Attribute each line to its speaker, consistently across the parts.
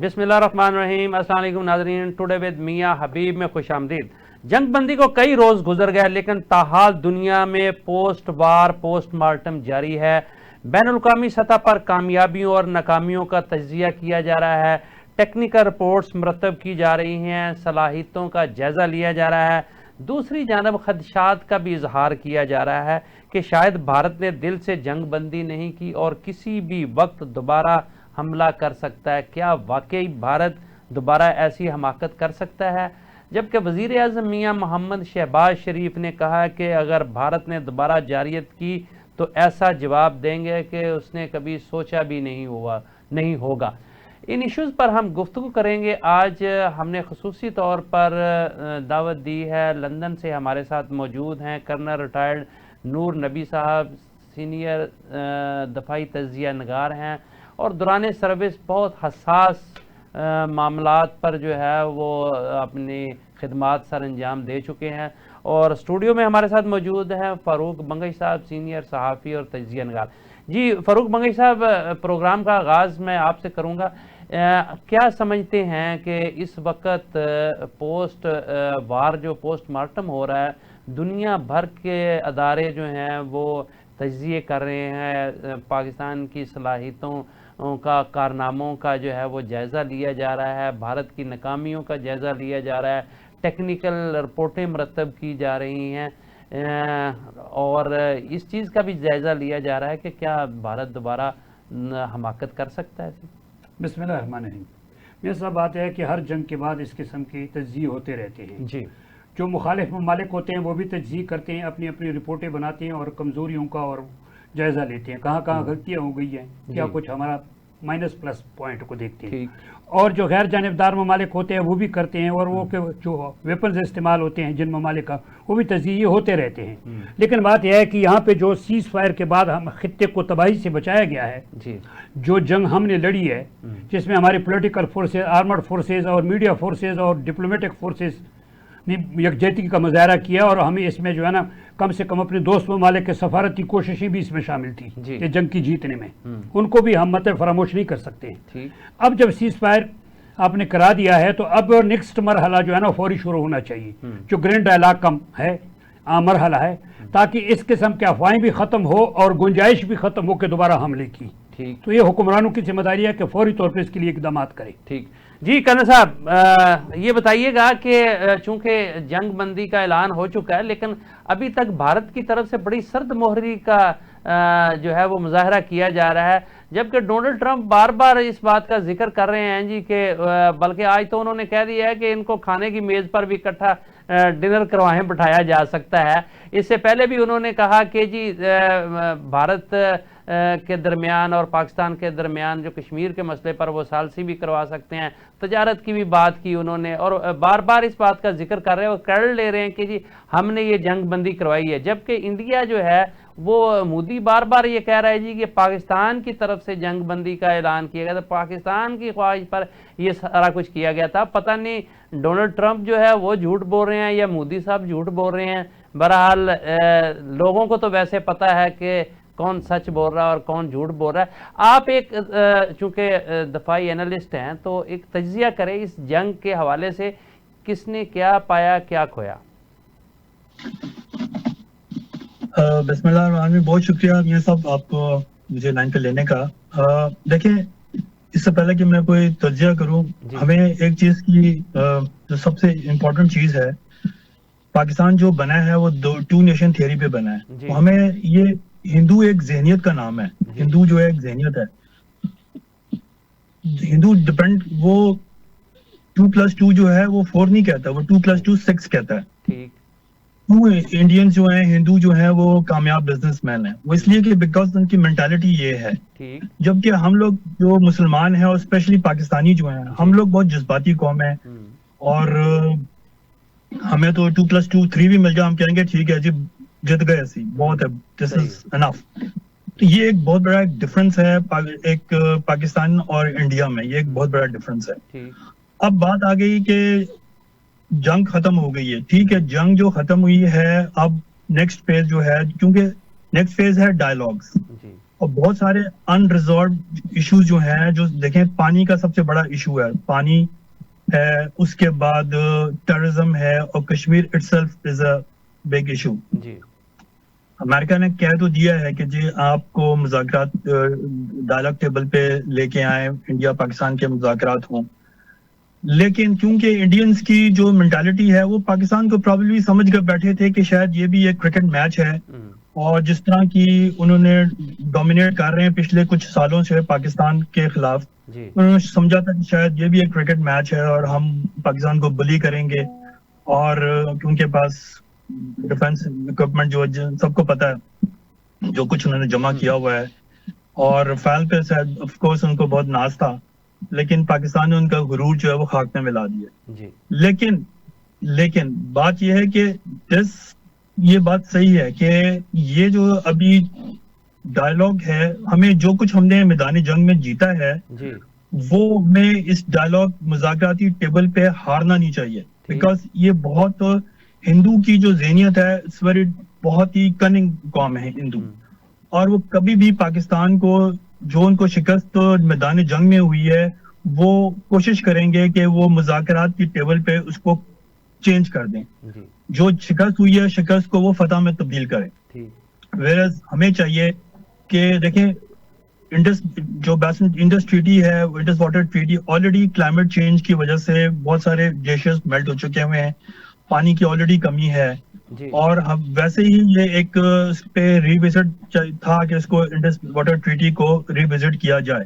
Speaker 1: बिस्मिल्लाहिर्रहमानिर्रहीम। अस्सलाम वालेकुम नाज़रीन, टुडे विद मियां हबीब में खुशामदीद। जंगबंदी को कई रोज़ गुजर गए, लेकिन ताहाल दुनिया में पोस्ट वार पोस्टमार्टम जारी है। बैनुल-अक़वामी सतह पर कामयाबियों और नाकामियों का तज्ज़िया किया जा रहा है, टेक्निकल रिपोर्ट्स मरतब की जा रही हैं, सलाहियतों का जायज़ा लिया जा रहा है। दूसरी जानब खदशात का भी इजहार किया जा रहा है कि शायद भारत ने दिल से जंगबंदी नहीं की और किसी भी वक्त दोबारा हमला कर सकता है। क्या वाकई भारत दोबारा ऐसी हमाकत कर सकता है? जबकि वज़ीर आज़म मियां मोहम्मद शहबाज शरीफ ने कहा कि अगर भारत ने दोबारा जारियत की तो ऐसा जवाब देंगे कि उसने कभी सोचा भी नहीं होगा। इन इश्यूज़ पर हम गुफ्तगू करेंगे। आज हमने ख़ुसूसी तौर पर दावत दी है। लंदन से हमारे साथ मौजूद हैं कर्नल रिटायर्ड नूर नबी साहब, सीनियर दफाई तज्ज़िया नगार हैं और दौरान सर्विस बहुत हसास मामलात पर जो है वो अपनी खिदमात सर अंजाम दे चुके हैं। और स्टूडियो में हमारे साथ मौजूद हैं फ़ारूक बंगश साहब, सीनियर सहाफ़ी और तज्ज़िया नगार। जी फ़ारूक बंगश साहब, प्रोग्राम का आगाज़ मैं आपसे करूँगा। क्या समझते हैं कि इस वक्त पोस्ट वार जो पोस्टमार्टम हो रहा है, दुनिया भर के अदारे जो हैं वो तज्ज़िये कर रहे हैं, पाकिस्तान की सलाहियतों का कारनामों का जो है वो जायज़ा लिया जा रहा है, भारत की नाकामियों का जायज़ा लिया जा रहा है, टेक्निकल रिपोर्टें मरतब की जा रही हैं और इस चीज़ का भी जायज़ा लिया जा रहा है कि क्या भारत दोबारा हमाकत कर सकता है?
Speaker 2: बिस्मिल्लाहिर्रहमानिर्रहीम। मेरे साथ बात है कि हर जंग के बाद इस किस्म की तज्ज़िये होते रहते हैं
Speaker 1: जी।
Speaker 2: जो मुखालिफ ममालिक होते हैं वो भी तज्ज़िये करते हैं, अपनी अपनी रिपोर्टें बनाते हैं और कमज़ोरियों का और जायज़ा लेते हैं, कहाँ कहाँ गलतियाँ हो गई हैं, क्या कुछ हमारा माइनस प्लस पॉइंट को देखते हैं। और जो गैर जानिबदार ममालिक होते हैं वो भी करते हैं और वो के जो वेपन्स इस्तेमाल होते हैं जिन ममालिक का, वो भी तज़्ज़िये होते रहते हैं। लेकिन बात यह है कि यहाँ पे जो सीज़ फायर के बाद हम खित्ते को तबाही से बचाया गया है, जो जंग हमने लड़ी है जिसमें हमारे पॉलिटिकल फोर्सेज, आर्मर्ड फोर्सेज और मीडिया फोर्सेज और डिप्लोमेटिक फोर्सेज ने यकजहती का मुजाहरा किया और हमें इसमें जो है ना कम से कम अपने दोस्त ममालिक के सफारती कोशिशें भी इसमें शामिल थी कि जंग की जीतने में, उनको भी हम मतलब फरामोश नहीं कर सकते हैं। अब जब सीज फायर आपने करा दिया है तो अब नेक्स्ट मरहला जो है ना फौरी शुरू होना चाहिए, जो ग्रैंड डायलॉग कम है मरहला है, ताकि इस किस्म के अफवाहें भी ख़त्म हो और गुंजाइश भी ख़त्म हो के दोबारा हमले की। तो ये हुक्मरानों की जिम्मेदारी है कि फौरी तौर पर इसके लिए इकदाम करें।
Speaker 1: ठीक जी कर्नल साहब, ये बताइएगा कि चूंकि जंग बंदी का ऐलान हो चुका है लेकिन अभी तक भारत की तरफ से बड़ी सर्द मोहरी का जो है वो मुजाहरा किया जा रहा है, जबकि डोनाल्ड ट्रंप बार बार इस बात का जिक्र कर रहे हैं जी कि बल्कि आज तो उन्होंने कह दिया है कि इनको खाने की मेज़ पर भी इकट्ठा डिनर करवाएं बिठाया जा सकता है। इससे पहले भी उन्होंने कहा कि जी भारत के दरमियान और पाकिस्तान के दरमियान जो कश्मीर के मसले पर वो सालसी भी करवा सकते हैं, तजारत की भी बात की उन्होंने और बार बार इस बात का जिक्र कर रहे हैं और क्रेडिट ले रहे हैं कि जी हमने ये जंग बंदी करवाई है। जबकि इंडिया जो है वो मोदी बार बार ये कह रहा है जी कि पाकिस्तान की तरफ से जंग बंदी का ऐलान किया गया था, पाकिस्तान की ख्वाहिश पर ये सारा कुछ किया गया था। पता नहीं डोनाल्ड ट्रंप जो है वो झूठ बोल रहे हैं या मोदी साहब झूठ बोल रहे हैं। बहरहाल लोगों को तो वैसे पता है कि कौन सच बोल रहा है और कौन झूठ बोल रहा है। आप एक चूंकि दफाई एनालिस्ट हैं तो एक तज्जिया करें इस जंग के हवाले से, किसने क्या पाया क्या खोया?
Speaker 3: बिस्मिल्लाह, बहुत शुक्रिया मियां साहब आपको मुझे लाइन पे लेने का। देखिए, इससे पहले कि मैं कोई तज्जिया करूं, हमें एक चीज की जो सबसे इम्पोर्टेंट चीज है, पाकिस्तान जो बना है वो टू नेशन थियरी पे बना है। तो हमें ये हिंदू एक ज़हनियत का नाम है, हिंदू जो है एक ज़हनियत है। हिंदू डिपेंड वो 2+2 जो है वो 4 नहीं कहता, वो 2+2 6 कहता है। इंडियंस जो हैं, हिंदू जो हैं वो कामयाब बिजनेसमैन हैं, वो इसलिए कि बिकॉज उनकी मेंटालिटी ये है। जबकि हम लोग जो मुसलमान हैं और स्पेशली पाकिस्तानी जो हैं, हम लोग बहुत जज्बाती कौम है और हमें तो 2+2 3 भी मिल जाए हम कहेंगे ठीक है जी जित गए, ऐसी बहुत है, दिस इज इनफ। तो ये एक बहुत बड़ा डिफरेंस है एक पाकिस्तान और इंडिया में, ये एक बहुत बड़ा डिफरेंस है। अब बात आ गई कि जंग खत्म हो गई है, ठीक है, जंग जो खत्म हुई है, अब नेक्स्ट फेज जो है, क्योंकि नेक्स्ट फेज है डायलॉग्स और बहुत सारे अनरिजॉल्व इश्यूज जो हैं, जो देखें पानी का सबसे बड़ा इशू है, पानी है, उसके बाद टेररिज्म है, और Kashmir itself is a big issue.
Speaker 1: जी
Speaker 3: अमेरिका ने कह तो दिया है कि जी आपको मुज़ाकरात डायलॉग टेबल पे लेके आए, इंडिया पाकिस्तान के मुज़ाकरात हों, लेकिन क्योंकि इंडियंस की जो मेंटालिटी है वो पाकिस्तान को प्रॉब्लली समझ कर बैठे थे कि शायद ये भी एक क्रिकेट मैच है, और जिस तरह की उन्होंने डोमिनेट कर रहे हैं पिछले कुछ सालों से पाकिस्तान के खिलाफ, उन्होंने समझा था कि शायद ये भी एक क्रिकेट मैच है और हम पाकिस्तान को बुली करेंगे, और उनके पास डिफेंस इक्विपमेंट जो सबको पता है जो कुछ उन्होंने जमा किया हुआ है, और फैल पे शायद ऑफ कोर्स उनको बहुत नाज था, लेकिन पाकिस्तान ने उनका गुरूर जो है वो खाक में मिला दिया। लेकिन बात यह है कि ये बात सही है कि ये जो अभी डायलॉग है, हमें जो कुछ हमने मैदानी जंग में जीता है वो हमें इस डायलॉग मुज़ाकराती टेबल पे हारना नहीं चाहिए, बिकॉज ये बहुत हिंदू की जो ज़हनियत है, इस वेरी बहुत ही कनिंग कौम है हिंदू, और वो कभी भी पाकिस्तान को जो उनको शिकस्त मैदानी जंग में हुई है वो कोशिश करेंगे कि वो मुज़ाकरात की टेबल पे उसको चेंज कर दें, जो शिकस्त हुई है शिकस्त को वो फतह में तब्दील करें। वेरस हमें चाहिए कि देखें इंडस ट्रीटी है, Indus water treaty, already climate change की वजह से बहुत सारे ग्लेशियर्स मेल्ट हो चुके हुए हैं, पानी की ऑलरेडी कमी है, और हम वैसे ही ये एक इस पे रिविजिट था कि इसको इंडस वाटर ट्रीटी को रिविजिट किया जाए।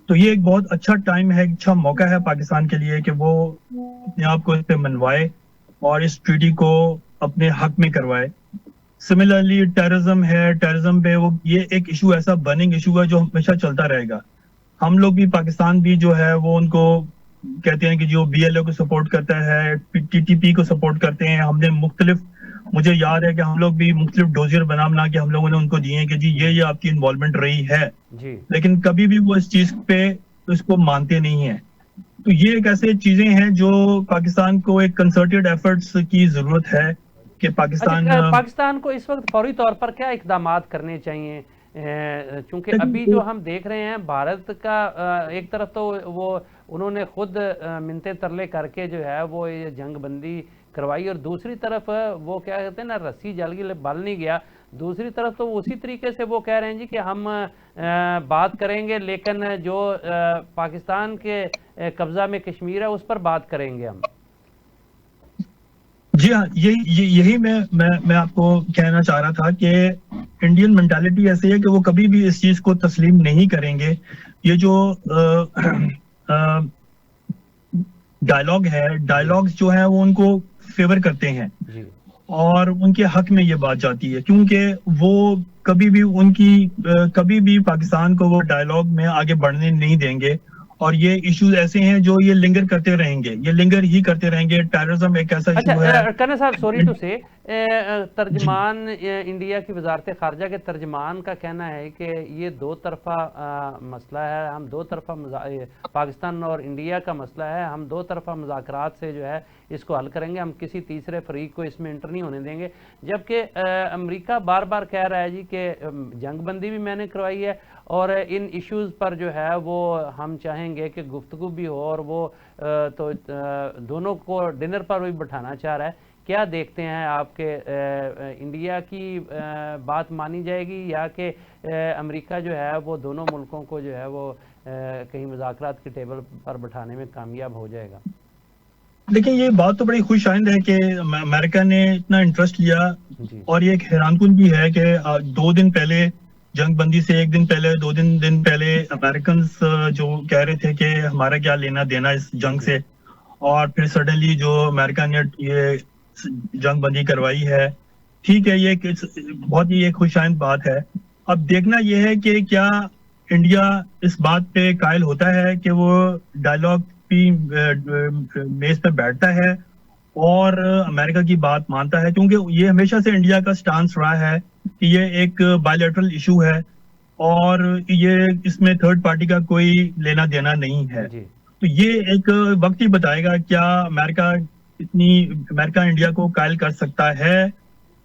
Speaker 3: तो ये एक बहुत अच्छा टाइम है, अच्छा मौका है पाकिस्तान के लिए कि वो अपने आप को इस पे मनवाए और इस ट्रीटी को अपने हक में करवाए। सिमिलरली टेररिज्म है, टेररिज्म पे वो ये एक इशू ऐसा बर्निंग इशू है जो हमेशा चलता रहेगा। हम लोग भी पाकिस्तान भी जो है वो उनको कहते हैं कि जो BLO को सपोर्ट करता है, TTP को सपोर्ट करते हैं। हमने मुझे याद है कि हम लोग भी मुख्तलिफ डोजियर बना के हम लोगों ने उनको दिए कि जी ये आपकी इन्वॉल्वमेंट रही है, लेकिन कभी भी वो इस चीज पे इसको मानते नहीं है। तो ये एक ऐसे चीजें हैं जो पाकिस्तान को एक कंसर्टेड एफर्ट्स की जरूरत है कि
Speaker 1: पाकिस्तान को इस वक्त फौरी तौर पर क्या इकदाम करने चाहिए, क्योंकि अभी जो हम देख रहे हैं भारत का एक तरफ तो वो उन्होंने खुद मिन्नतें तरले करके जो है वो ये जंग बंदी करवाई, और दूसरी तरफ वो क्या कहते हैं ना, रस्सी जल की बल नहीं गया। दूसरी तरफ तो उसी तरीके से वो कह रहे हैं जी कि हम बात करेंगे, लेकिन जो पाकिस्तान के कब्जा में कश्मीर है उस पर बात करेंगे हम।
Speaker 3: जी हाँ, यही मैं आपको कहना चाह रहा था कि इंडियन मेंटालिटी ऐसी है कि वो कभी भी इस चीज को तस्लीम नहीं करेंगे। ये जो डायलॉग है, डायलॉग्स जो है वो उनको फेवर करते हैं और उनके हक में ये बात जाती है, क्योंकि वो कभी भी पाकिस्तान को वो डायलॉग में आगे बढ़ने नहीं देंगे, और ये इश्यूज ऐसे हैं जो ये लिंगर करते रहेंगे, ये लिंगर ही करते रहेंगे। टेररिज्म एक ऐसा इशू है।
Speaker 1: करना साहब, सॉरी टू से, तर्जमान इंडिया की वजारत खारजा के तर्जमान का कहना है कि ये दो तरफा मसला है, हम दो तरफा पाकिस्तान और इंडिया का मसला है, हम दो तरफा मुज़ाकरात से जो है इसको हल करेंगे, हम किसी तीसरे फरीक को इसमें इंटर नहीं होने देंगे। जबकि अमेरिका बार बार कह रहा है जी कि जंगबंदी भी मैंने करवाई है और इन इश्यूज़ पर जो है वो हम चाहेंगे कि गुफ्तगू भी हो, और वो तो दोनों को डिनर पर भी बैठाना चाह रहा है। क्या देखते हैं आपके, इंडिया की बात मानी जाएगी या कि अमेरिका जो है वो दोनों मुल्कों को जो है वो कहीं मुज़ाकरात के टेबल पर बैठाने में कामयाब हो जाएगा?
Speaker 3: देखिए, ये बात तो बड़ी खुश आइंद है कि अमेरिका ने इतना इंटरेस्ट लिया, और ये एक हैरानकुन भी है कि 2 दिन पहले जंग बंदी से 1 दिन पहले 2 दिन पहले अमेरिकन जो कह रहे थे कि हमारा क्या लेना देना इस जंग से, और फिर सडनली जो अमेरिका ने ये जंग बंदी करवाई है। ठीक है, ये बहुत ही एक खुशाइंद बात है। अब देखना यह है कि क्या इंडिया इस बात पे कायल होता है कि वो डायलॉग की बेस पे बैठता है और अमेरिका की बात मानता है, क्योंकि ये हमेशा से इंडिया का स्टांस रहा है कि ये एक बायलैटरल इशू है और ये इसमें थर्ड पार्टी का कोई लेना देना नहीं है। तो ये एक वक्त ही बताएगा क्या अमेरिका इंडिया को कायल कर सकता है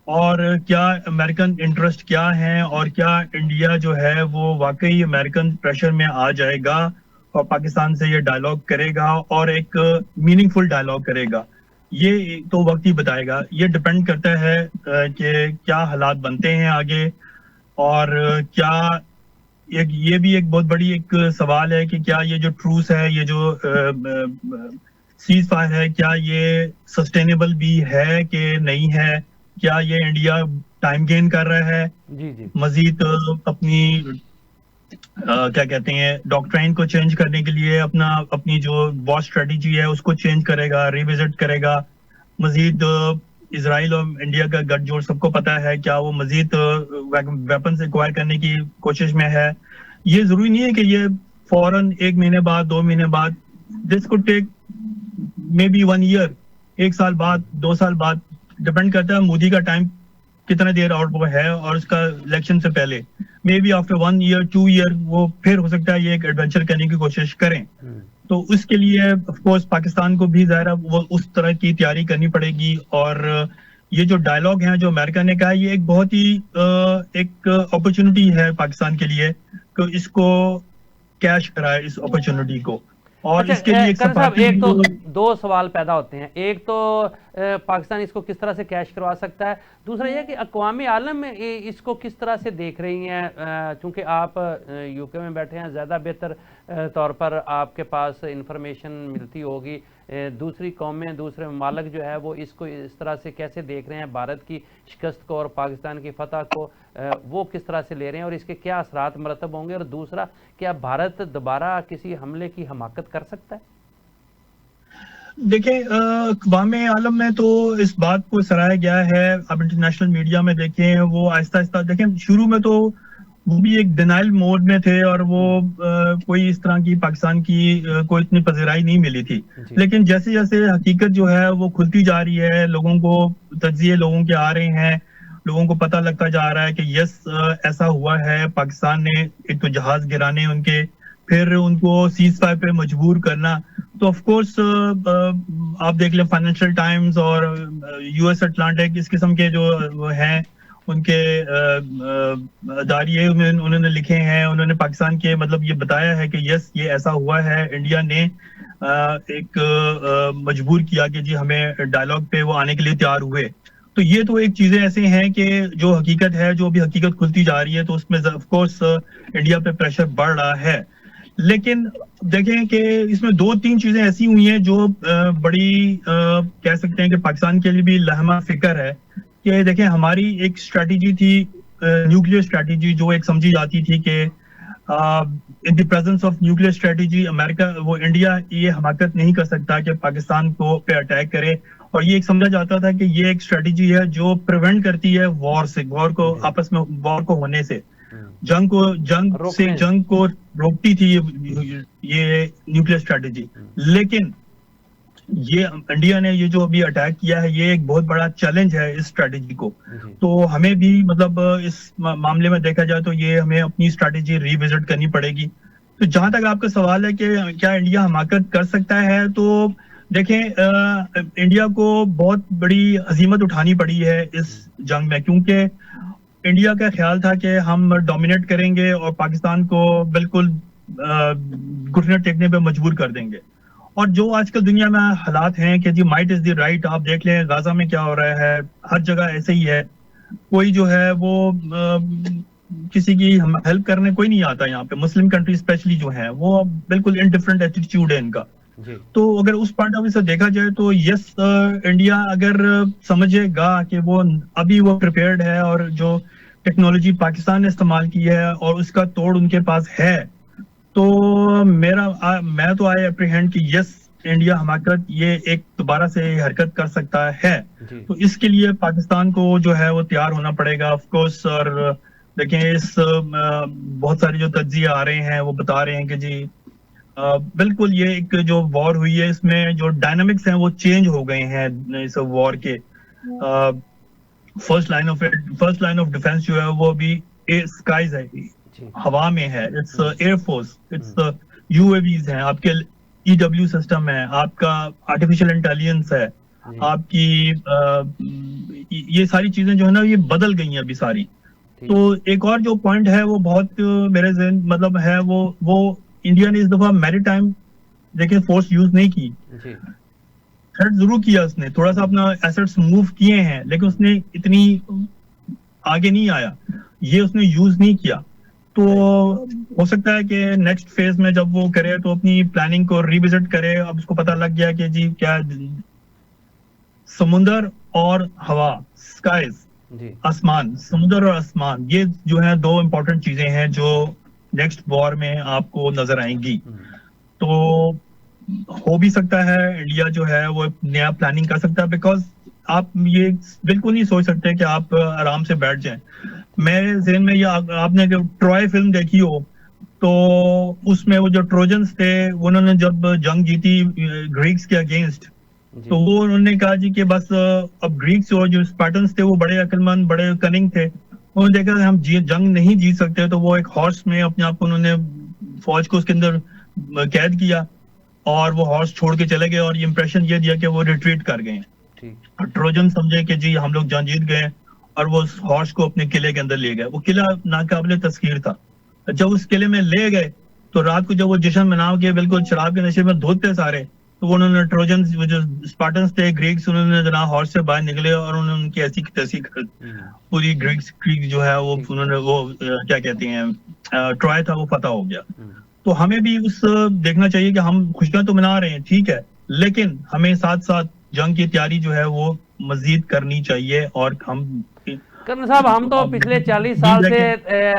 Speaker 3: और क्या अमेरिकन इंटरेस्ट क्या है, और क्या इंडिया जो है वो वाकई अमेरिकन प्रेशर में आ जाएगा और पाकिस्तान से ये डायलॉग करेगा और एक मीनिंगफुल डायलॉग करेगा। ये तो वक्त ही बताएगा। ये डिपेंड करता है कि क्या हालात बनते हैं आगे, और क्या एक ये भी एक बहुत बड़ी एक सवाल है कि क्या ये जो ट्रूस है, ये जो सीज फायर है, क्या ये सस्टेनेबल भी है कि नहीं है? क्या ये इंडिया टाइम गेन कर रहा है
Speaker 1: जी जी
Speaker 3: मजीद अपनी क्या कहते हैं डॉक्ट्राइन को चेंज करने के लिए, अपनी जो वॉर स्ट्रेटेजी है उसको चेंज करेगा, रिविजिट करेगा मजीद? इसराइल और इंडिया का गठजोड़ सबको पता है, क्या वो मजीद वेपन्स एक्वायर करने की कोशिश में है? ये जरूरी नहीं है कि ये फौरन 1 महीने बाद, 2 महीने बाद, this could take maybe 1 year, 1 साल बाद, 2 साल बाद, डिपेंड करता है मोदी का टाइम कितना देर और वो है, और उसका इलेक्शन से पहले may be after 1 year 2 year वो फिर हो सकता है ये एक एडवेंचर करने की कोशिश करें। तो उसके लिए ऑफ कोर्स पाकिस्तान को भी ज़ाहिर वो उस तरह की तैयारी करनी पड़ेगी। और ये जो डायलॉग है जो अमेरिका ने कहा, ये एक बहुत ही एक अपॉर्चुनिटी है पाकिस्तान के लिए कि इसको कैश कराए इस अपॉर्चुनिटी को। और
Speaker 1: अच्छा,
Speaker 3: इसके लिए
Speaker 1: करण साहब, एक तो 2 सवाल पैदा होते हैं। एक तो पाकिस्तान इसको किस तरह से कैश करवा सकता है, दूसरा यह कि अक़वाम आलम इसको किस तरह से देख रही हैं। चूँकि आप यूके में बैठे हैं, ज़्यादा बेहतर तौर पर आपके पास इंफॉर्मेशन मिलती होगी। दूसरी कौमें, दूसरे ममालिक जो है वो इसको इस तरह से कैसे देख रहे हैं, भारत की शिकस्त को और पाकिस्तान की फतह को वो किस तरह से ले रहे हैं और इसके क्या असरात मरतब होंगे? और दूसरा, क्या भारत दोबारा किसी हमले की हमाकत कर सकता है?
Speaker 3: देखें, अक़वाम आलम में तो इस बात को सराहा गया है। अब इंटरनेशनल मीडिया में देखें, वो आहिस्ता आहिस्ता देखें, शुरू में तो वो भी एक डिनाइल मोड में थे और वो कोई इस तरह की पाकिस्तान की कोई इतनी पज़ीराई नहीं मिली थी। लेकिन जैसे जैसे हकीकत जो है वो खुलती जा रही है, लोगों को तज्ज़िये लोगों के आ रहे हैं, लोगों को पता लगता जा रहा है कि यस ऐसा हुआ है, पाकिस्तान ने एक तो जहाज गिराने उनके, फिर उनको सीज फायर पे मजबूर करना। तो ऑफ कोर्स आप देख लें फाइनेंशियल टाइम्स और यूएस अटलांटिक, इस किस्म के जो हैं उनके अदारिये उन्होंने लिखे हैं, उन्होंने पाकिस्तान के मतलब ये बताया है कि यस ये ऐसा हुआ है, इंडिया ने एक मजबूर किया कि जी हमें डायलॉग पे वो आने के लिए तैयार हुए। तो ये तो एक चीजें ऐसे हैं कि जो हकीकत है, जो अभी हकीकत खुलती जा रही है, तो उसमें ऑफ कोर्स इंडिया पे प्रेशर बढ़ रहा है। लेकिन देखें कि इसमें 2-3 चीजें ऐसी हुई हैं जो बड़ी कह सकते हैं कि पाकिस्तान के लिए भी लहमा फिक्र है। कि देखें, हमारी एक स्ट्रैटेजी थी, न्यूक्लियर स्ट्रैटेजी, जो एक समझी जाती थी कि in the presence of nuclear strategy America India ये हमाकत नहीं कर सकता कि पाकिस्तान को पे अटैक करे। और ये एक समझा जाता था कि ये एक स्ट्रैटेजी है जो प्रिवेंट करती है वॉर को आपस में वॉर को होने से, जंग को रोकती थी ये न्यूक्लियर स्ट्रैटेजी। लेकिन ये इंडिया ने ये जो अभी अटैक किया है, ये एक बहुत बड़ा चैलेंज है इस स्ट्रैटेजी को। तो हमें भी मतलब इस मामले में देखा जाए तो ये हमें अपनी स्ट्रैटेजी रिविजिट करनी पड़ेगी। तो जहां तक आपका सवाल है कि क्या इंडिया हमाकत कर सकता है, तो देखें इंडिया को बहुत बड़ी हजीमत उठानी पड़ी है इस जंग में, क्योंकि इंडिया का ख्याल था कि हम डोमिनेट करेंगे और पाकिस्तान को बिल्कुल घुटने टेकने पे मजबूर कर देंगे। और जो आजकल दुनिया में हालात हैं कि जी माइट इज द राइट, आप देख लें गाजा में क्या हो रहा है, हर जगह ऐसे ही है। कोई जो है वो किसी की हेल्प करने कोई नहीं आता यहाँ पे। मुस्लिम कंट्री स्पेशली जो है वो बिल्कुल इनडिफरेंट एटीट्यूड है इनका। तो अगर उस पॉइंट ऑफ व्यू से देखा जाए तो यस, इंडिया अगर समझेगा कि वो अभी वो प्रिपेयर्ड है और जो टेक्नोलॉजी पाकिस्तान ने इस्तेमाल की है और उसका तोड़ उनके पास है, तो मैं तो आई एप्रीहेंड कि यस इंडिया हमाकत ये एक दोबारा से हरकत कर सकता है। तो इसके लिए पाकिस्तान को जो है वो तैयार होना पड़ेगा ऑफ कोर्स। और देखें, इस बहुत सारे जो तज्जिए आ रहे हैं वो बता रहे हैं कि जी बिल्कुल ये एक जो वॉर हुई है इसमें जो डायनामिक्स हैं वो चेंज हो गए हैं इस वॉर के। फर्स्ट लाइन ऑफ डिफेंस जो है वो अभी स्काइज है, हवा में है, इट्स एयरफोर्स, इट्स यूएवीज हैं, आपके ईडब्ल्यू सिस्टम है, आपका आर्टिफिशियल इंटेलिजेंस है, आपकी ये सारी चीजें जो है ना ये बदल गई हैं अभी सारी। तो एक और जो पॉइंट है वो बहुत मेरे जहन मतलब है वो इंडिया ने इस दफा मैरीटाइम देखिए फोर्स यूज नहीं की। थ्रेट जरूर किया उसने, थोड़ा सा अपना एसेट्स मूव किए हैं, लेकिन उसने इतनी आगे नहीं आया, ये उसने यूज नहीं किया। तो हो सकता है कि नेक्स्ट फेज में जब वो करे तो अपनी प्लानिंग को रिविजिट करे। अब उसको पता लग गया कि जी क्या समुंदर और हवा, स्काइज, आसमान, समुद्र और आसमान, ये जो है दो इंपॉर्टेंट चीजें हैं जो नेक्स्ट वॉर में आपको नजर आएंगी। तो हो भी सकता है इंडिया जो है वो नया प्लानिंग कर सकता है, बिकॉज आप ये बिल्कुल नहीं सोच सकते कि आप आराम से बैठ जाएं। मेरे ज़हन में ये आपने जो ट्रॉय फिल्म देखी हो तो उसमें वो जो ट्रोजन्स थे उन्होंने जब जंग जीती ग्रीक्स के अगेंस्ट, तो वो उन्होंने कहा जी कि बस अब ग्रीक्स और जो स्पार्टन्स थे वो बड़े अक्लमंद, बड़े कनिंग थे। उन्होंने देखा हम जंग नहीं जीत सकते, तो वो एक हॉर्स में अपने आप को उन्होंने फौज को उसके अंदर कैद किया और वो हॉर्स छोड़ के चले गए और ये इंप्रेशन ये दिया कि वो रिट्रीट कर गए। ट्रोजन समझे कि जी हम लोग जंग जीत गए और वो उस हॉर्स को अपने किले के अंदर ले गए। वो किला नाकाबिले तस्खीर था। जब उस किले में ले गए तो रात को जब वो जश्न मना के बिल्कुल शराब के नशे में धोते सारे, तो उन्होंने ट्रोजन जो स्पार्टन्स थे ग्रीक्स, उन्होंने जना हॉर्स से बाहर निकले और उन्होंने उनकी ऐसी तैसी पूरी ग्रीक जो है वो उन्होंने वो क्या कहते हैं ट्रॉय था वो फतह हो गया। तो हमें भी उस देखना चाहिए कि हम खुशियां तो मना रहे हैं ठीक है, लेकिन हमें साथ साथ जंग की तैयारी जो है वो मजीद करनी चाहिए। और हम
Speaker 1: कर्नल साहब हम तो पिछले 40 साल से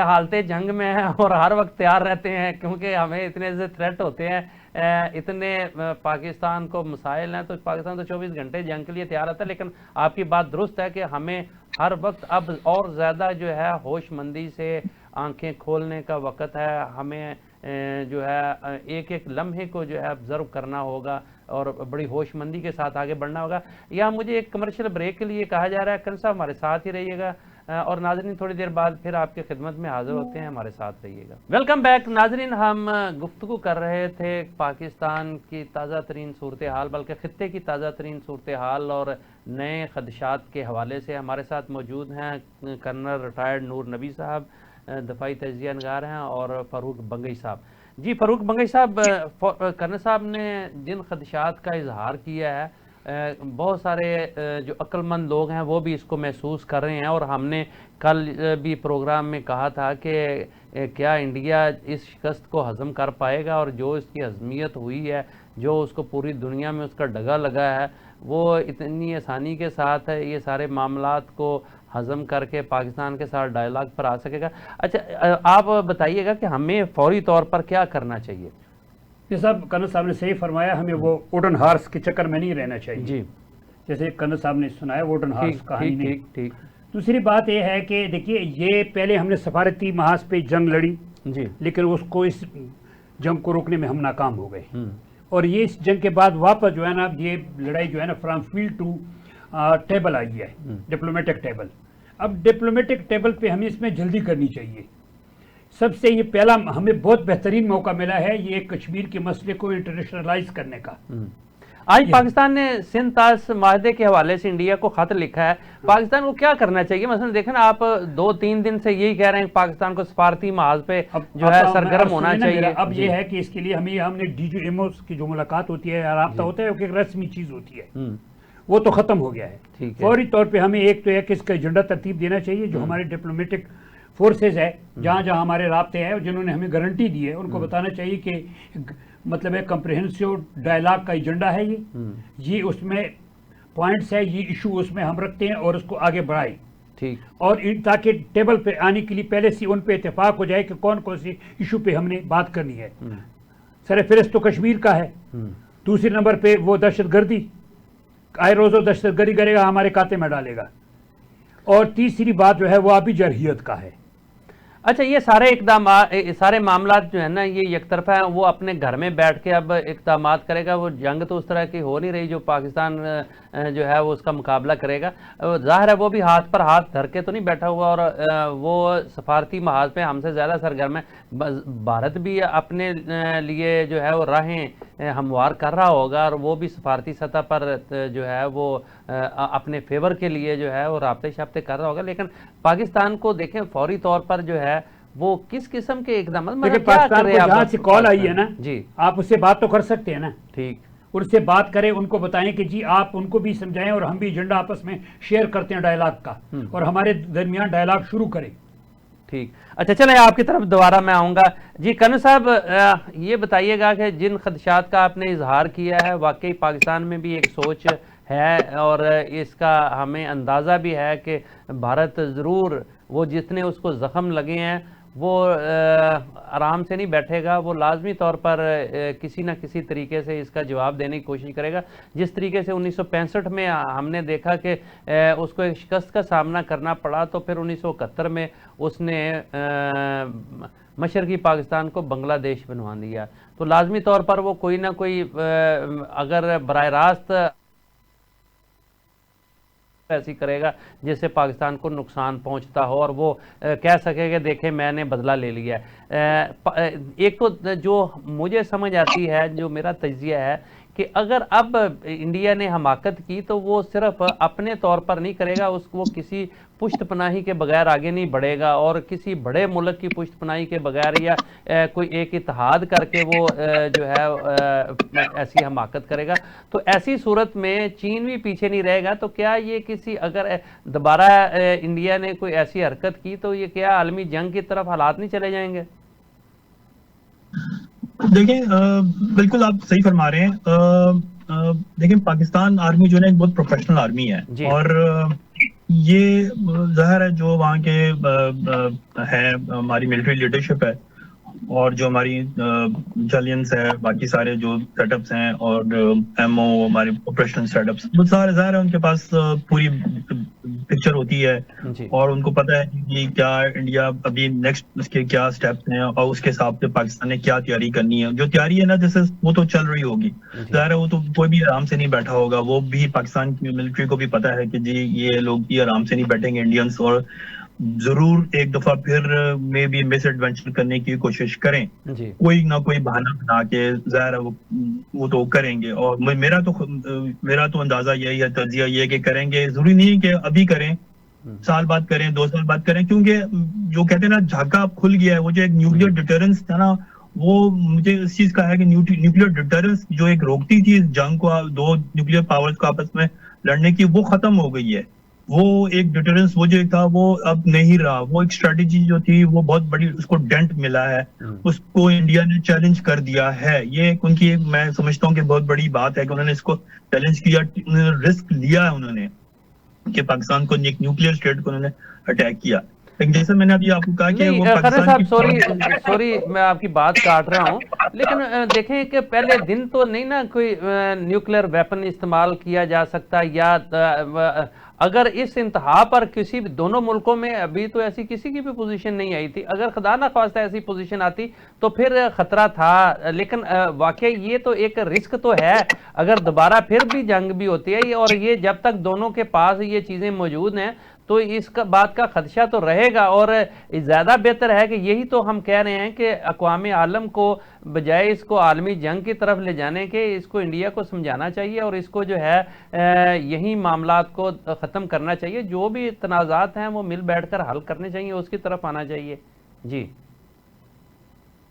Speaker 1: हालते जंग में हैं और हर वक्त तैयार रहते हैं, क्योंकि हमें इतने से थ्रेट होते हैं, इतने पाकिस्तान को मसाइल हैं, तो पाकिस्तान तो 24 घंटे जंग के लिए तैयार रहता है। लेकिन आपकी बात दुरुस्त है कि हमें हर वक्त अब और ज़्यादा जो है होशमंदी से आंखें खोलने का वक्त है। हमें जो है एक एक लम्हे को जो है ऑब्जर्व करना होगा और बड़ी होशमंदी के साथ आगे बढ़ना होगा। या मुझे एक कमर्शियल ब्रेक के लिए कहा जा रहा है, कर्नल साहब हमारे साथ ही रहिएगा और नाजरीन थोड़ी देर बाद फिर आपके खिदमत में हाजिर होते हैं, हमारे साथ रहिएगा। वेलकम बैक नाजरीन, हम गुफ्तगू कर रहे थे पाकिस्तान की ताज़ा तरीन सूरत हाल, बल्कि ख़ित्ते की ताज़ा तरीन सूरत हाल और नए खदशात के हवाले से। हमारे साथ मौजूद हैं कर्नल रिटायर्ड नूर नबी साहब, दफाई तजिया नगार हैं, और फ़ारूक बंगई साहब। जी फ़ारूक बंगई साहब, कर्नल साहब ने जिन खदशात का इजहार किया है, बहुत सारे जो अक्लमंद लोग हैं वो भी इसको महसूस कर रहे हैं, और हमने कल भी प्रोग्राम में कहा था कि क्या इंडिया इस शिकस्त को हज़म कर पाएगा, और जो इसकी हज़मियत हुई है, जो उसको पूरी दुनिया में उसका डगा लगा है, वो इतनी आसानी के साथ ये सारे मामलात को हज़म करके पाकिस्तान के साथ डायलॉग पर आ सकेगा। अच्छा आप बताइएगा कि हमें फौरी तौर पर क्या करना चाहिए?
Speaker 2: ये साहब कर्नल साहब ने सही फरमाया, हमें वो वुडन हार्स के चक्कर में नहीं रहना चाहिए जी। जैसे कर्नल साहब ने सुनाया वुडन हार्स कहानी नहीं। ठीक। दूसरी बात ये है कि देखिए ये पहले हमने सफारती महाज पे जंग लड़ी जी, लेकिन उसको इस जंग को रोकने में हम नाकाम हो गए, और ये इस जंग के बाद वापस जो है ना ये लड़ाई जो है ना फ्रॉम फील्ड टू टेबल आई है, डिप्लोमेटिक टेबल। अब डिप्लोमेटिक टेबल पे हमें इसमें जल्दी करनी चाहिए। सबसे ये पहला हमें बहुत बेहतरीन मौका मिला है ये कश्मीर के मसले को इंटरनेशनलाइज करने का।
Speaker 1: आज पाकिस्तान ने सिंध तास माहदे के हवाले से इंडिया को खत लिखा है, पाकिस्तान को क्या करना चाहिए? मसलन देखें ना, आप 2-3 दिन से यही कह रहे हैं पाकिस्तान को सफारती महाज पे जो है सरगर्म होना चाहिए।
Speaker 2: अब ये है कि इसके लिए हमने DGMO की जो मुलाकात होती है, राब्ता होता है, एक रस्मी चीज होती है, वो तो खत्म हो गया है। फौरी तौर पे हमें एक तो एक इसका एजेंडा तरतीब देना चाहिए, जो हमारे डिप्लोमेटिक फोर्सेज है जहाँ जहाँ हमारे राब्ते हैं जिन्होंने हमें गारंटी दी है, उनको बताना चाहिए कि मतलब है कम्प्रिहेंसिव डायलॉग का एजेंडा है ये उसमें पॉइंट्स है, ये इशू उसमें हम रखते हैं और उसको आगे बढ़ाएं। ठीक। और ताकि टेबल पे आने के लिए पहले से उन पे इत्तेफाक हो जाए कि कौन कौन सी इशू पे हमने बात करनी है। सरफहरिस्त तो कश्मीर का है, दूसरे नंबर पे वो दहशतगर्दी, आए रोज़ो दहशतगर्दी करेगा, हमारे खाते में डालेगा, और तीसरी बात जो है वो अभी जरहियत का है।
Speaker 1: अच्छा, ये सारे इकदाम सारे मामला जो है ना ये एक तरफा है, वो अपने घर में बैठ के अब इकदाम करेगा, वो जंग तो उस तरह की हो नहीं रही जो पाकिस्तान जो है वो उसका मुकाबला करेगा। जाहिर है वो भी हाथ पर हाथ धर के तो नहीं बैठा हुआ, और वो सफारती महाज पे हमसे ज़्यादा सरगर्म है। भारत भी अपने लिए जो है वो राहें हमवार कर रहा होगा और वो भी सफारती सतह पर जो है वो अपने फेवर के लिए जो है वो राब्ते शाब्ते कर रहा होगा। लेकिन पाकिस्तान को देखें फौरी तौर पर जो है वो किस किस्म के एकदम
Speaker 2: देखिए, पाकिस्तान को जहाँ से कॉल आई है ना
Speaker 1: जी,
Speaker 2: आप उससे बात तो कर सकते हैं ना,
Speaker 1: ठीक,
Speaker 2: उनसे बात करें, उनको बताएं कि जी आप उनको भी समझाएं और हम भी एजेंडा आपस में शेयर करते हैं डायलॉग का, और हमारे दरमियान डायलॉग शुरू करें।
Speaker 1: ठीक। अच्छा, चलें आपकी तरफ दोबारा मैं आऊँगा जी। कर्नल साहब ये बताइएगा कि जिन खदशात का आपने इजहार किया है वाकई पाकिस्तान में भी एक सोच है और इसका हमें अंदाज़ा भी है कि भारत ज़रूर वो जितने उसको ज़ख्म लगे हैं वो आराम से नहीं बैठेगा, वो लाजमी तौर पर किसी न किसी तरीके से इसका जवाब देने की कोशिश करेगा। जिस तरीके से 1965 में हमने देखा कि उसको एक शिकस्त का सामना करना पड़ा, तो फिर 1971 में उसने मशरकी पाकिस्तान को बांग्लादेश बनवा दिया। तो लाजमी तौर पर वो कोई ना कोई अगर बराह रास्त ऐसी करेगा जिससे पाकिस्तान को नुकसान पहुंचता हो और वो कह सके कि देखें मैंने बदला ले लिया है। एक तो जो मुझे समझ आती है, जो मेरा तज्जिया है कि अगर अब इंडिया ने हमाकत की तो वो सिर्फ अपने तौर पर नहीं करेगा, वो किसी पुष्टपनाही के बगैर आगे नहीं बढ़ेगा और किसी बड़े मुल्क की पुष्टपनाही के बगैर या कोई एक इत्तेहाद करके वो जो है ऐसी हमाकत करेगा। तो ऐसी सूरत में चीन भी पीछे नहीं रहेगा। तो क्या ये किसी अगर दोबारा इंडिया ने कोई ऐसी हरकत की तो ये क्या आलमी जंग की तरफ हालात नहीं चले जाएंगे?
Speaker 3: देखिए, बिल्कुल आप सही फरमा रहे हैं। देखिए, पाकिस्तान आर्मी जो है एक बहुत प्रोफेशनल आर्मी है और ये ज़ाहिर है जो वहाँ के है हमारी मिलिट्री लीडरशिप है और जो हमारी इंटेलिजेंस है, बाकी सारे जो सेटअप्स हैं और एमओ हमारे ऑपरेशनल सेटअप्स, वो सारे ज़ाहिर है उनके पास पूरी पिक्चर होती है और उनको पता है कि क्या इंडिया अभी नेक्स्ट उसके क्या स्टेप्स हैं और उसके हिसाब से पाकिस्तान ने क्या तैयारी करनी है। जो तैयारी है ना जैसे वो तो चल रही होगी, ज़ाहिर है वो तो कोई भी आराम से नहीं बैठा होगा। वो भी पाकिस्तान की मिलिट्री को भी पता है कि जी ये लोग भी आराम से नहीं बैठेंगे इंडियंस, और जरूर एक दफा फिर में भी मिस एडवेंचर करने की कोशिश करें, कोई ना कोई बहाना बना के, ज़ाहिर है वो तो करेंगे। और मेरा तो अंदाजा यही है, तज्जिया ये कि करेंगे। जरूरी नहीं है कि अभी करें, साल बाद करें, 2 साल बाद करें, क्योंकि जो कहते हैं ना झाका खुल गया है। वो जो एक न्यूक्लियर डिटरेंस था ना, वो मुझे इस चीज का है कि न्यूक्लियर डिटरेंस जो एक रोकती थी इस जंग को, 2 न्यूक्लियर पावर्स को आपस में लड़ने की, वो खत्म हो गई है। वो एक डिटरेंस वो जो था वो अब नहीं रहा। वो एक स्ट्रेटेजी जो थी वो बहुत बड़ी, उसको डेंट मिला है, उसको इंडिया ने चैलेंज कर दिया है। ये उनकी मैं समझता हूँ कि बहुत बड़ी बात है कि उन्होंने इसको चैलेंज किया, उन्होंने रिस्क लिया है उन्होंने कि पाकिस्तान को, एक न्यूक्लियर स्टेट को उन्होंने अटैक किया। लेकिन जैसे मैंने अभी आपको कहा कि वो
Speaker 1: पाकिस्तान सॉरी मैं आपकी बात काट रहा हूँ, लेकिन देखें कि पहले दिन तो नहीं ना कोई न्यूक्लियर वेपन इस्तेमाल किया जा सकता, या अगर इस इंतहा पर किसी दोनों मुल्कों में अभी तो ऐसी किसी की भी पोजीशन नहीं आई थी। अगर खुदा ना ख्वास्ता ऐसी पोजीशन आती तो फिर खतरा था, लेकिन वाकई ये तो एक रिस्क तो है। अगर दोबारा फिर भी जंग भी होती है और ये जब तक दोनों के पास ये चीज़ें मौजूद हैं तो इसका बात का खदशा तो रहेगा। और ज़्यादा बेहतर है कि यही तो हम कह रहे हैं कि अक़वाम आलम को बजाय इसको आलमी जंग की तरफ ले जाने के, इसको इंडिया को समझाना चाहिए और इसको जो है यही मामलात को ख़त्म करना चाहिए। जो भी तनाज़ात हैं वो मिल बैठकर हल करने चाहिए, उसकी तरफ आना चाहिए। जी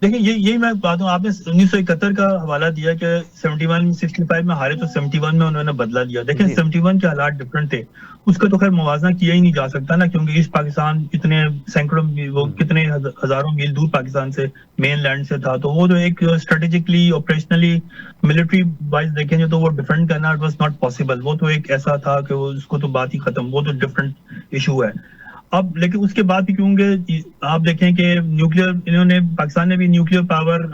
Speaker 3: देखिए, यही मैं बात हूँ। आपने 1971 का हवाला दिया कि 65 में हारे तो 71 में उन्होंने बदला लिया। देखिए 71 के हालात डिफरेंट थे, उसका तो खैर मुवाजना किया ही नहीं जा सकता ना, क्योंकि ईस्ट पाकिस्तान इतने सैकड़ों वो कितने हजारों मील दूर पाकिस्तान से, मेन लैंड से था। तो वो तो एक स्ट्रेटेजिकली ऑपरेशनली मिलिट्री वाइज देखेंगे तो वो डिफेंड करना इट वाज नॉट पॉसिबल। वो तो एक ऐसा था कि उसको तो बात ही खत्म, वो तो डिफरेंट इशू है। अब लेकिन उसके बाद भी क्योंकि आप देखें कि न्यूक्लियर, इन्होंने पाकिस्तान ने भी न्यूक्लियर पावर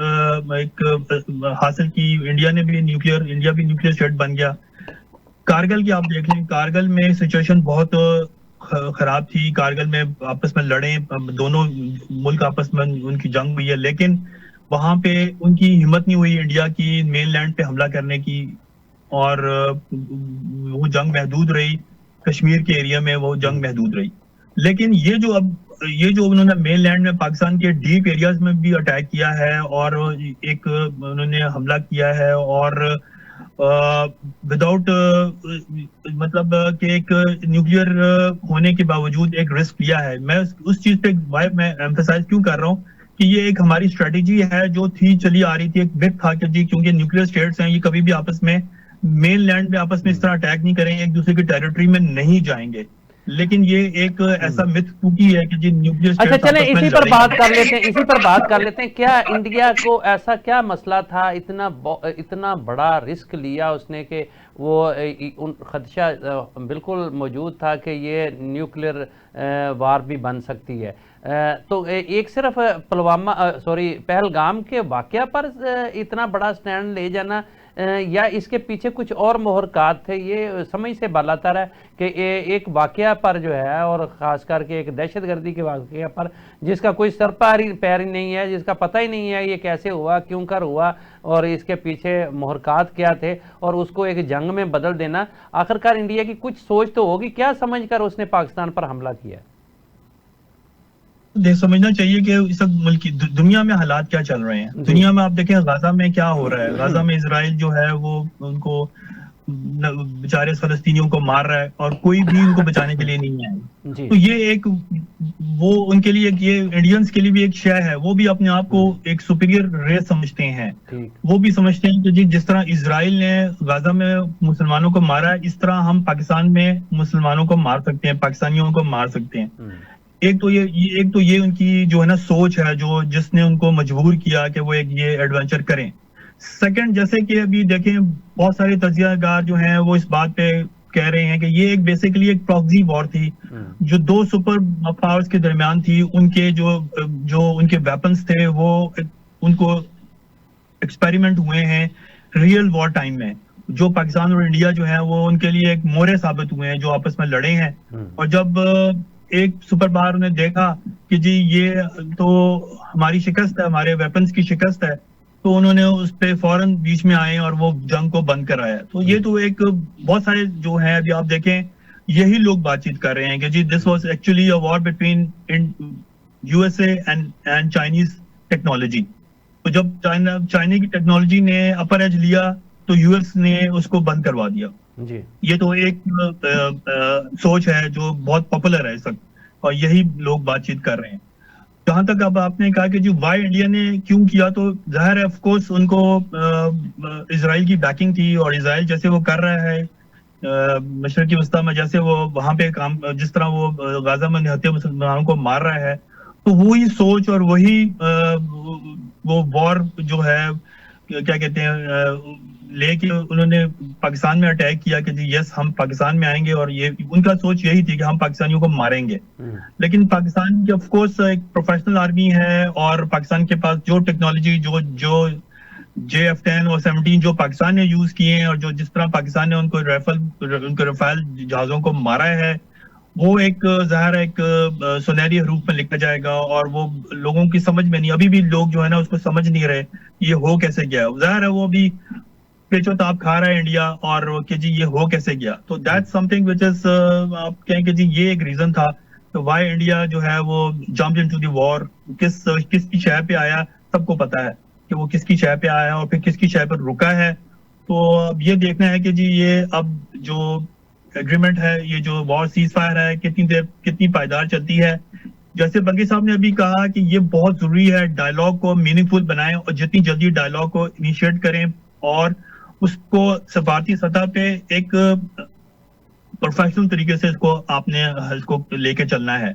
Speaker 3: एक हासिल की, इंडिया भी न्यूक्लियर स्टेट बन गया। कारगिल की आप देख लें, कारगिल में सिचुएशन बहुत खराब थी। कारगिल में आपस में लड़े, दोनों मुल्क आपस में उनकी जंग हुई है, लेकिन वहां पे उनकी हिम्मत नहीं हुई इंडिया की मेनलैंड पे हमला करने की, और वो जंग महदूद रही। कश्मीर के एरिया में वो जंग महदूद रही। लेकिन ये जो अब ये जो उन्होंने मेन लैंड में पाकिस्तान के डीप एरियाज में भी अटैक किया है और एक उन्होंने हमला किया है और विदाउट मतलब कि एक न्यूक्लियर होने के बावजूद एक रिस्क लिया है। मैं उस चीज पे मैं एम्फसाइज क्यों कर रहा हूँ कि ये एक हमारी स्ट्रेटेजी है जो थी चली आ रही थी, एक बिट था कि जी क्योंकि न्यूक्लियर स्टेट्स हैं ये कभी भी आपस में मेन लैंड पे आपस में इस तरह अटैक नहीं करेंगे, एक दूसरे की टेरिटरी में नहीं जाएंगे। लेकिन ये एक ऐसा मिथ टूटी है कि जी न्यूक्लियर
Speaker 1: अच्छा चलें इसी पर बात कर लेते हैं क्या इंडिया को ऐसा क्या मसला था, इतना बड़ा रिस्क लिया उसने कि वो खदशा बिल्कुल मौजूद था कि ये न्यूक्लियर वार भी बन सकती है। तो एक सिर्फ पहलगाम के वाकया पर इतना बड़ा स्टैंड ले जाना या इसके पीछे कुछ और मुहरकात थे, ये समझ से बालातर है कि एक वाकया पर जो है और ख़ास करके एक दहशतगर्दी के वाकया पर जिसका कोई पैर नहीं है, जिसका पता ही नहीं है ये कैसे हुआ, क्यों कर हुआ और इसके पीछे मुहरकात क्या थे और उसको एक जंग में बदल देना, आखिरकार इंडिया की कुछ सोच तो होगी, क्या समझकर उसने पाकिस्तान पर हमला किया?
Speaker 3: समझना चाहिए कि इस मुल्क दुनिया में हालात क्या चल रहे हैं। दुनिया में आप देखें गाजा में क्या हो रहा है, गाजा में इजराइल जो है वो उनको बेचारे फलस्तीनियों को मार रहा है और कोई भी उनको बचाने के लिए नहीं है। तो ये एक वो उनके लिए ये इंडियंस के लिए भी एक शय है, वो भी अपने आप को एक सुपीरियर रेस समझते हैं। वो भी समझते हैं कि जिस तरह इजराइल ने गाजा में मुसलमानों को मारा है इस तरह हम पाकिस्तान में मुसलमानों को मार सकते हैं, पाकिस्तानियों को मार सकते हैं। एक तो ये उनकी जो है ना सोच है जो जिसने उनको मजबूर किया कि वो एक ये एडवेंचर करें। सेकंड, जैसे कि अभी देखें बहुत सारे तजियागार जो हैं वो इस बात पे कह रहे हैं कि ये एक बेसिकली एक प्रॉक्सी वॉर थी जो दो सुपर पावर्स के दरमियान थी। उनके जो उनके वेपन्स थे वो उनको एक्सपेरिमेंट हुए हैं रियल वॉर टाइम में। जो पाकिस्तान और इंडिया जो है वो उनके लिए एक मोहरे साबित हुए हैं जो आपस में लड़े हैं। और जब एक सुपर पावर ने देखा कि जी ये तो हमारी शिकस्त है, हमारे वेपन्स की शिकस्त है, तो उन्होंने उस पे फौरन बीच में आए और वो जंग को बंद कराया। तो ये तो एक बहुत सारे जो है अभी आप देखें यही लोग बातचीत कर रहे हैं कि जी this was actually a war between USA and Chinese technology. तो जब चाइना की टेक्नोलॉजी ने अपर एज लिया तो यूएस ने उसको बंद करवा दिया जी। ये तो एक सोच है जो बहुत पॉपुलर है इस वक्त और यही लोग बातचीत कर रहे हैं। जहां तक अब आपने कहा कि जो वाई इंडिया ने क्यों किया, तो जाहिर है ऑफ कोर्स उनको इजराइल की बैकिंग थी और इजराइल जैसे वो कर रहा है मशरकी वस्ता में, जैसे वो वहां पे काम जिस तरह वो गाजा में निहत्ते मुसलमानों को मार रहा है, तो वही सोच और वही वो वॉर जो है क्या कहते हैं लेके उन्होंने पाकिस्तान में अटैक किया कि जी यस हम पाकिस्तान में आएंगे और ये उनका सोच यही थी कि हम पाकिस्तानियों को मारेंगे। लेकिन पाकिस्तान की ऑफ कोर्स एक प्रोफेशनल आर्मी है और पाकिस्तान के पास जो टेक्नोलॉजी जो JF-10 और 17 जो पाकिस्तान ने यूज किए हैं और जो जिस तरह पाकिस्तान ने उनको राफेल जहाजों को मारा है वो एक ज़ाहिर एक सुनहरी रूप में लिखा जाएगा और वो लोगों की समझ में नहीं, अभी भी लोग जो है ना उसको समझ नहीं रहे ये हो कैसे गया। ज़ाहिर है वो भी पेचोताप खा रहा है इंडिया और कि जी ये हो कैसे गया। तो दैट्स समथिंग व्हिच इज आप कहें कि जी ये एक रीजन था तो वाई इंडिया जो है वो जंप्ड इनटू द वॉर। किसकी शय पे आया सबको पता है कि वो किसकी शय पे आया और फिर किसकी शय पर रुका है। तो अब ये देखना है कि जी ये अब जो एग्रीमेंट है, ये जो वॉर सीज फायर है कितनी देर कितनी पायदार चलती है। जैसे बंगी साहब ने अभी कहा कि ये बहुत जरूरी है डायलॉग को मीनिंगफुल बनाएं और जितनी जल्दी डायलॉग को इनिशिएट करें और उसको सफारती सतह पे एक प्रोफेशनल तरीके से इसको लेके चलना है।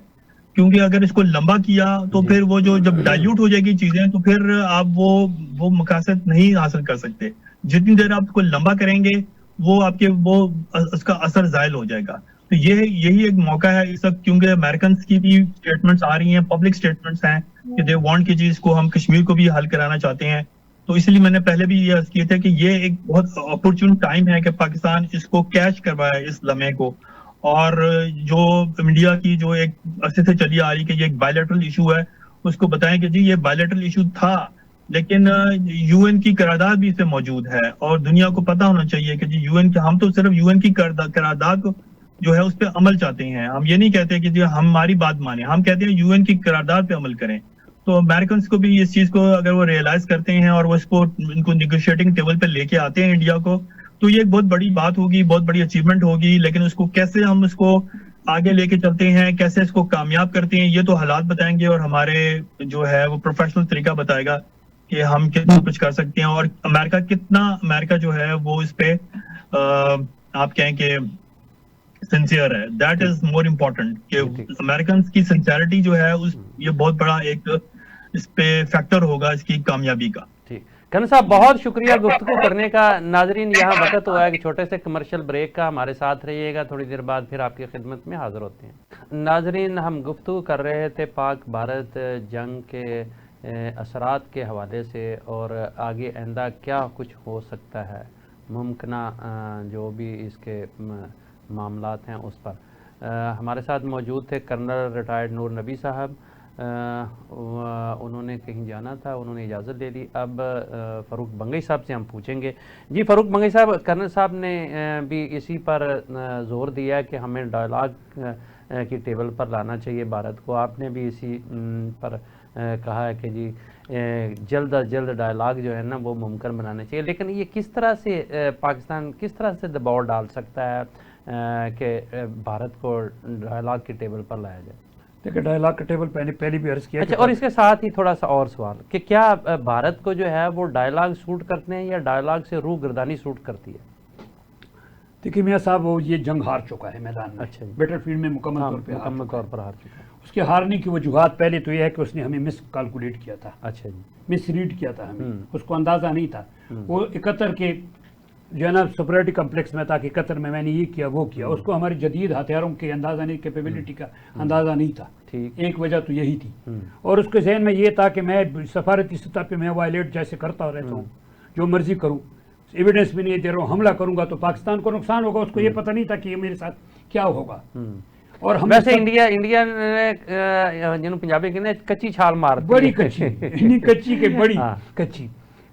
Speaker 3: क्योंकि अगर इसको लंबा किया तो फिर वो जो जब डाइल्यूट हो जाएगी चीजें तो फिर आप वो मकासद नहीं हासिल कर सकते। जितनी देर आप उसको लंबा करेंगे वो आपके उसका असर जायल हो जाएगा। तो यही एक मौका है इस वक्त, क्योंकि अमेरिकन की भी स्टेटमेंट्स आ रही हैं, पब्लिक स्टेटमेंट्स हैं कि दे वांट कि जी इसको हम कश्मीर को भी हल कराना चाहते हैं। तो इसलिए मैंने पहले भी ये अर्ज किया था कि ये एक बहुत अपॉर्चुन टाइम है कि पाकिस्तान इसको कैच करवाए इस लम्हे को। और जो इंडिया की जो एक अरसे से चली आ रही कि ये एक बायलैटरल इशू है उसको बताएं कि जी ये बायलैटरल इशू था लेकिन यूएन की करारदाद भी इससे मौजूद है और दुनिया को पता होना चाहिए कि जी यूएन की हम तो सिर्फ यूएन की करारदाद को जो है उस पर अमल चाहते हैं। हम ये नहीं कहते कि जो हमारी बात माने, हम कहते हैं यूएन की करारदाद पे अमल करें। तो अमेरिकन को भी इस चीज को अगर वो रियलाइज करते हैं और वो इसको इनको निगोशिएटिंग टेबल पे लेके आते हैं इंडिया को, तो ये एक बहुत बड़ी बात होगी, बहुत बड़ी अचीवमेंट होगी। लेकिन उसको कैसे हम इसको आगे लेके चलते हैं, कैसे इसको कामयाब करते हैं, ये तो हालात बताएंगे और हमारे जो है वो प्रोफेशनल तरीका बताएगा कि हम कितना कुछ कर सकते हैं और अमेरिका जो है वो इस पे आप कहें कि सिंसियर है। दैट इज मोर इम्पोर्टेंट कि अमेरिकन की सिंसियरिटी जो है उस ये बहुत बड़ा एक इस पे फैक्टर होगा इसकी कामयाबी का।
Speaker 1: ठीक, कर्नल साहब बहुत शुक्रिया गुफ्तगू करने का। नाजरीन, यहाँ वक्त हुआ है कि छोटे से कमर्शियल ब्रेक का, हमारे साथ रहिएगा, थोड़ी देर बाद फिर आपकी खिदमत में हाजिर होते हैं। नाजरीन, हम गुफ्तगू कर रहे थे पाक भारत जंग के असरात के हवाले से और आगे आइंदा क्या कुछ हो सकता है, मुमकिना जो भी इसके मामलात हैं उस पर। हमारे साथ मौजूद थे कर्नल रिटायर्ड नूर नबी साहब। उन्होंने कहीं जाना था, उन्होंने इजाज़त दे दी। अब फ़ारूक बंगई साहब से हम पूछेंगे। जी फ़ारूक बंगई साहब, कर्नल साहब ने भी इसी पर ज़ोर दिया कि हमें डायलॉग की टेबल पर लाना चाहिए भारत को। आपने भी इसी पर कहा है कि जी जल्द अज जल्द डायलॉग जो है ना वो मुमकिन बनाना चाहिए। लेकिन ये किस तरह से पाकिस्तान किस तरह से दबाव डाल सकता है कि भारत को डायलॉग की टेबल पर लाया जाए?
Speaker 2: देखिए, डायलॉग का टेबल पहले भी अर्ज किया।
Speaker 1: अच्छा, और इसके साथ ही थोड़ा सा और सवाल कि क्या भारत को जो है वो डायलॉग सूट करते हैं या डायलॉग से रूह गर्दानी सूट करती है?
Speaker 2: देखिए मियाँ साहब, वो ये जंग हार चुका है मैदान में।
Speaker 1: अच्छा,
Speaker 2: बैटलफील्ड में मुकम्मल तौर पर हार चुका है। उसके हारने की वजूहात पहले तो यह है कि उसने हमें मिस कैलकुलेट किया था।
Speaker 1: अच्छा जी,
Speaker 2: मिस रीड किया था हमें, उसको अंदाजा नहीं था। वो 71 के जो है ना सुपरियरिटी कम्प्लेक्स में था कि 71 में मैंने ये किया वो किया, उसको हमारे जदीद हथियारों के अंदाजा नहीं, कैपेबिलिटी का अंदाजा नहीं था। एक वजह तो यही थी। और उसके जहन में ये था कि मैं सफारती सतह पे मैं वायलेट जैसे करता रहता हूँ, जो मर्जी करूँ, एविडेंस भी नहीं दे रहा हूँ, हमला करूंगा तो पाकिस्तान को नुकसान होगा। उसको ये पता नहीं था कि ये मेरे साथ क्या होगा।
Speaker 1: और हम वैसे इंडिया ने जिन्होंने पंजाबी कहते हैं कच्ची छाल मार,
Speaker 2: बड़ी कच्ची, कच्ची के बड़ी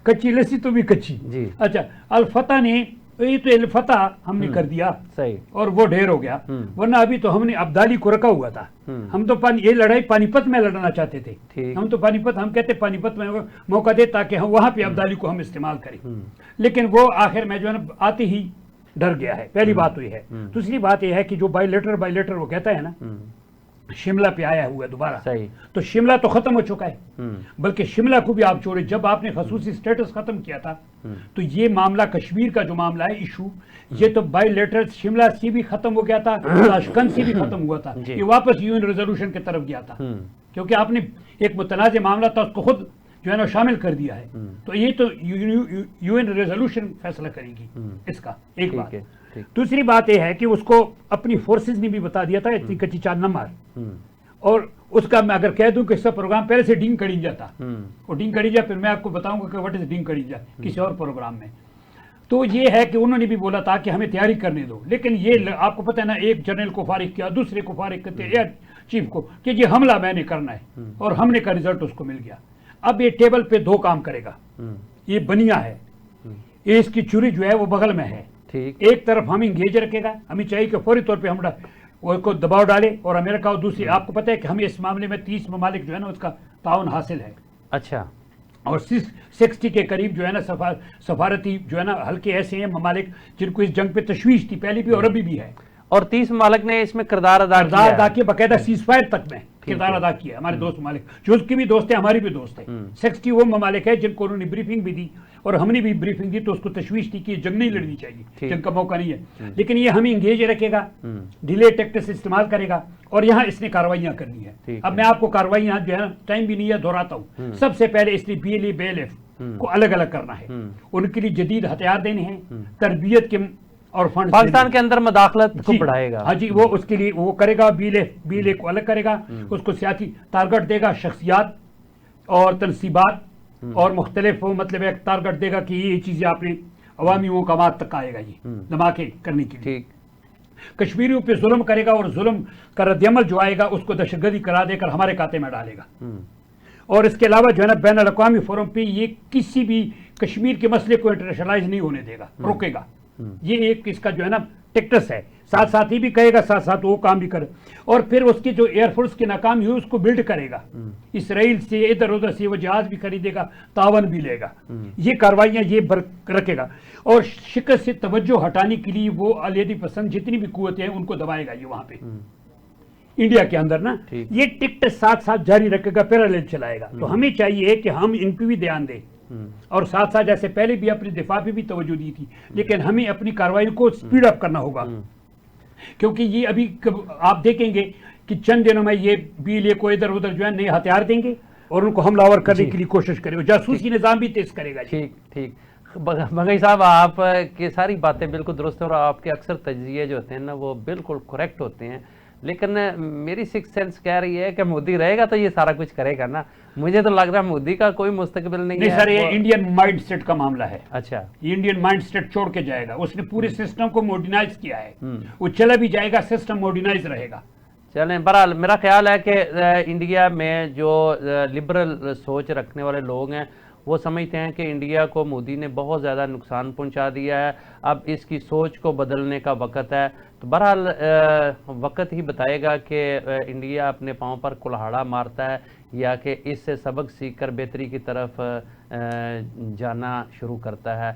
Speaker 2: कच्ची लस्सी तो भी कच्ची
Speaker 1: जी।
Speaker 2: अच्छा, अलफता ने ये तो अलफता हमने कर दिया
Speaker 1: सही, और
Speaker 2: वो ढेर हो गया। वरना अभी तो हमने अब्दाली को रखा हुआ था। हम तो ये लड़ाई पानीपत में लड़ना चाहते थे। हम तो पानीपत, हम कहते पानीपत में मौका दे ताकि हम वहां पे अब्दाली को हम इस्तेमाल करें। लेकिन वो आखिर में जो है ना आते ही डर गया है। पहली बात तो ये है। दूसरी बात ये है कि जो बायलेटर वो कहता है ना, शिमला पे आया हुआ है दोबारा, तो शिमला तो खत्म हो चुका है। बल्कि शिमला को भी आप छोड़े, जब आपने खसूसी स्टेटस खत्म किया था तो ये मामला कश्मीर का जो मामला है इशू, ये तो बायलेटर शिमला से भी खत्म हो गया था, ताशकंद से भी खत्म हुआ था, ये वापस यूएन रेजोल्यूशन की तरफ गया था। क्योंकि आपने एक मुतनाज़ मामला था उसको खुद जो है ना शामिल कर दिया है। तो ये तो यूएन रेजोल्यूशन फैसला करेगी इसका। एक बात। दूसरी बात यह है कि उसको अपनी फोर्सेस ने भी बता दिया था इतनी कच्ची चाल न मार। और उसका मैं अगर कह दूं कि इसका प्रोग्राम पहले से डिंग कड़ीजा था, वो डिंग कड़ीजा फिर मैं आपको बताऊंगा कि व्हाट इज डिंग कड़ीजा किसी और प्रोग्राम में। तो ये है कि उन्होंने भी बोला था कि हमें तैयारी करने दो। लेकिन ये आपको पता है ना, एक जनरल को फारिग किया, दूसरे को फारिग करते एयर चीफ को कि ये हमला मैंने करना है, और हमले का रिजल्ट उसको मिल गया। अब ये टेबल पे दो काम करेगा। ये बनिया है, ये इसकी चुरी जो है वो बगल में है। एक तरफ हम इंगेज रखेगा, हमें चाहिए कि फौरी तौर पे हम को दबाव डाले, और अमेरिका, और दूसरी आपको पता है कि हमें इस मामले में 30 ममालिक जो है ना उसका ताउन हासिल है।
Speaker 1: अच्छा,
Speaker 2: और 60 के करीब जो है ना सफारती जो है ना हल्के ऐसे हैं ममालिक जिनको इस जंग पे तशवीश थी पहले भी और अभी भी है।
Speaker 1: और 30 ममालिक ने इसमें किरदार अदा
Speaker 2: किया, बाकायदा सीजफायर तक में किरदार अदा किया। हमारे दोस्त ममालिक जो उसके भी दोस्त है, हमारी भी दोस्त है। 60 वो ममालिक है जिनको उन्होंने ब्रीफिंग भी दी और हमने भी ब्रीफिंग दी, तो उसको तशवीश थी कि जंग नहीं लड़नी चाहिए, जंग का मौका नहीं है। लेकिन ये हमें इंगेज रखेगा, डिले टैक्टिक्स इस्तेमाल करेगा, और यहाँ इसने कार्रवाइयां करनी है। अब मैं आपको कार्रवाइयां जो है ना टाइम भी नहीं है, दोहराता हूँ। सबसे पहले इसने BLA BLF को अलग अलग करना है, उनके लिए जदीद हथियार देने हैं, तरबियत के और फंड
Speaker 1: पाकिस्तान के अंदर मदाखलत को बढ़ाएगा।
Speaker 2: हाँ जी, वो उसके लिए वो करेगा, BLA को अलग करेगा, उसको सियासी टारगेट देगा, शख्सियात और तनसीबात और मुख्तलिफ मतलब एक टारगेट देगा कि ये चीजें आपने अवामी मकामात तक आएगा, ये धमाके करने के लिए। कश्मीरियों पे जुल्म करेगा, और जुल्म का रद्दअमल जो आएगा उसको दहशतगर्दी करा देकर हमारे खाते में डालेगा। और इसके अलावा जो है ना बैन अल-अक़वामी फोरम पे ये किसी भी कश्मीर के मसले को इंटरनेशनलाइज नहीं होने देगा, रोकेगा। ये एक इसका जो है ना टेक्टस है। साथ साथ ही भी कहेगा, साथ साथ वो काम भी करे, और फिर उसकी जो एयरफोर्स की नाकामी हुई उसको बिल्ड करेगा। इसराइल से इधर उधर से वो जहाज भी खरीदेगा, तावन भी लेगा, ये कार्रवाइयां ये रखेगा, और शिकस्त से तवज्जो हटाने के लिए वो अलीदी पसंद जितनी भी कुव्वतें हैं उनको दबाएगा ये वहां पे इंडिया के अंदर ना, ये टिकट साथ साथ जारी रखेगा, पैरेलल चलाएगा। तो हमें चाहिए कि हम इन पे भी ध्यान दें, और साथ साथ जैसे पहले भी अपने दिफा पे भी तवज्जो दी थी, लेकिन हमें अपनी कार्रवाई को स्पीड अप करना होगा, क्योंकि ये अभी आप देखेंगे कि चंद दिनों में ये बीले को इधर उधर जो है नए हथियार देंगे और उनको हमलावर करने के लिए कोशिश करेगा, जासूसी निजाम भी तेज करेगा।
Speaker 1: ठीक ठीक, बंगई साहब आप की सारी बातें बिल्कुल दुरुस्त हैं और आपके अक्सर तजिए जो होते हैं ना वो बिल्कुल करेक्ट होते हैं, लेकिन मेरी सिक्स सेंस कह रही है कि मोदी रहेगा तो ये सारा कुछ करेगा ना। मुझे तो लग रहा है मोदी का कोई मुस्तकबिल नहीं है।
Speaker 2: सर, ये इंडियन माइंडसेट का मामला है।
Speaker 1: अच्छा,
Speaker 2: इंडियन माइंडसेट छोड़ के जाएगा, उसने पूरे सिस्टम को मॉडर्नाइज किया है, वो चला भी जाएगा, सिस्टम मॉडर्नाइज रहेगा।
Speaker 1: चलें, बहरहाल मेरा ख्याल है कि इंडिया में जो लिबरल सोच रखने वाले लोग हैं वो समझते हैं कि इंडिया को मोदी ने बहुत ज़्यादा नुकसान पहुंचा दिया है, अब इसकी सोच को बदलने का वक्त है। तो बहरहाल वक्त ही बताएगा कि इंडिया अपने पाँव पर कुल्हाड़ा मारता है या कि इससे सबक सीखकर बेहतरी की तरफ जाना शुरू करता है।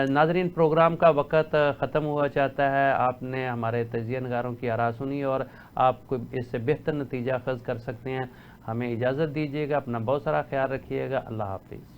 Speaker 1: नाजरीन, प्रोग्राम का वक्त ख़त्म हुआ चाहता है। आपने हमारे तजिया नगारों की आरा सुनी और आप कोई इससे बेहतर नतीजा अखज़ कर सकते हैं। हमें इजाज़त दीजिएगा, अपना बहुत सारा ख्याल रखिएगा। अल्लाह हाफिज़।